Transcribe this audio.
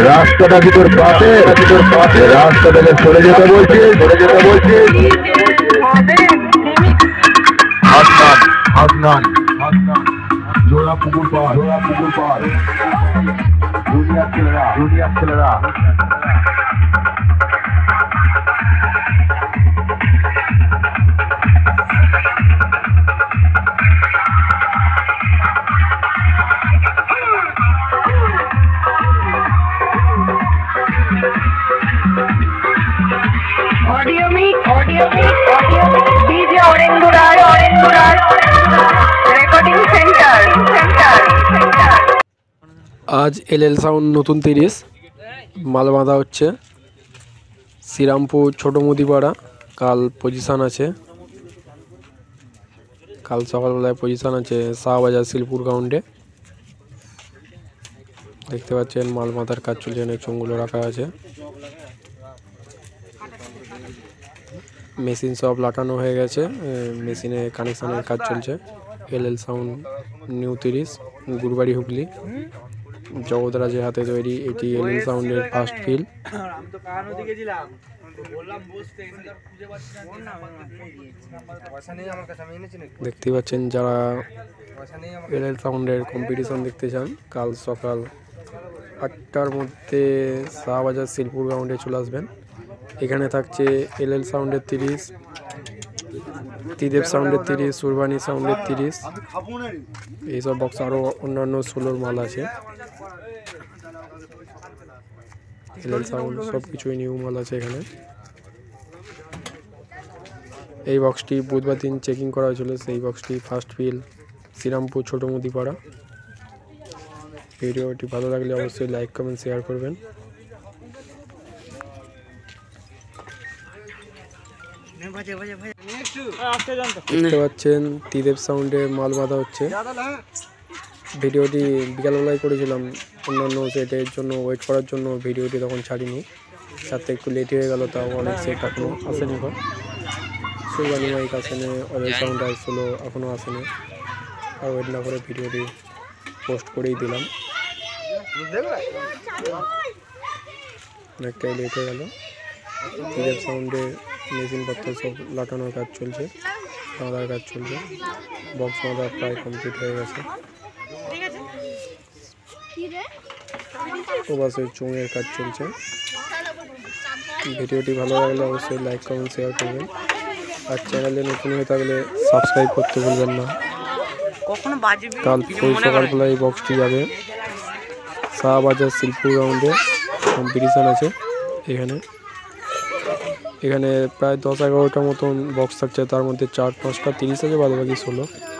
রাস্তাটা কি তোর পাশে? রাস্তা থেকে সরে যেতে বলছি। হাসনান জোড়া পুকুর পাড় জুনিয়র ছেলেরা DJ Orendurar Recording Center आज LL साउंड नतून 30 माल बाँधा होच्छे श्रीरामपुर छोटो मुदीपाड़ा कल पजिशन आछे कल सकाल बेलाय पजिशन आछे शाहबाजार शिलपुर ग्राउंडे देखते पाच्छेन माल बाँधार काज चलछे अनेक चोंगुलो रखा आछे मेशिन सब लाटानो हो गेछे मेशिने कानेक्शनेर काज चलछे LL साउंड নিউ 30 गुरबाड़ी हुगली जगतराजेर हाथे तैरी एटी LL साउंडेर फार्स्ट फिल देखते पाच्छेन जारा LL साउंडेर कम्पिटिशन देखते चान काल सकाल 8टार मध्य शाहबाजार शिलपुर ग्राउंडे चले आसबेन एखाने थाकছে LL साउंडेर 30 त्रिदेव साउंडेर 30 सुरबानी साउंडेर 30 এই সব বক্স আরো অন্যান্য সোলোর মাল আছে LL সাউন্ড সব কিছুই নিউ মাল আছে এখানে এই বক্সটি বুধবার দিন চেকিং করা হয়েছিল সেই বক্সটি ফার্স্ট ফিল শ্রীরামপুর ছোট মুদিপাড়া ভিডিওটি ভালো লাগলে অবশ্যই লাইক কমেন্ট শেয়ার করবেন দেখতে পাচ্ছেন ত্রিদেব সাউন্ডে মাল বাঁধা হচ্ছে ভিডিওটি বিকালবেলায় করেছিলাম অন্যান্য সেটের জন্য ওয়েট করার জন্য ভিডিওটি তখন ছাড়িনি সাথে একটু লেট হয়ে গেল তাও অনেক সেট এখনও আসেনি এখন সুরবানি মাইক আসেনি অরেল সাউন্ড আসছিলো এখনও আসেনি আর ওয়েট না করে ভিডিওটি পোস্ট করেই দিলাম অনেকটাই লেট হয়ে গেল ত্রিদেব সাউন্ডে মেশিন পত্র सब লাগানোর কাজ চলছে বাঁধার কাজ চলছে বক্স বাঁধা প্রায় কমপ্লিট হয়ে গেছে ওবাসের চোঙের কাজ চলছে ভিডিওটি ভালো লাগলে অবশ্যই লাইক কমেন্ট শেয়ার করবেন আর চ্যানেলে নতুন হয়ে থাকলে সাবস্ক্রাইব করতে ভুলবেন না কাল সকালবেলা এই বক্সটি যাবে শাহবাজার শিলপুর গ্রাউন্ডে কম্পিটিশন আছে এখানে প্রায় 10-11টা মতন বক্স থাকছে তার মধ্যে 4-5টা 30 আছে বাদ বাকি 16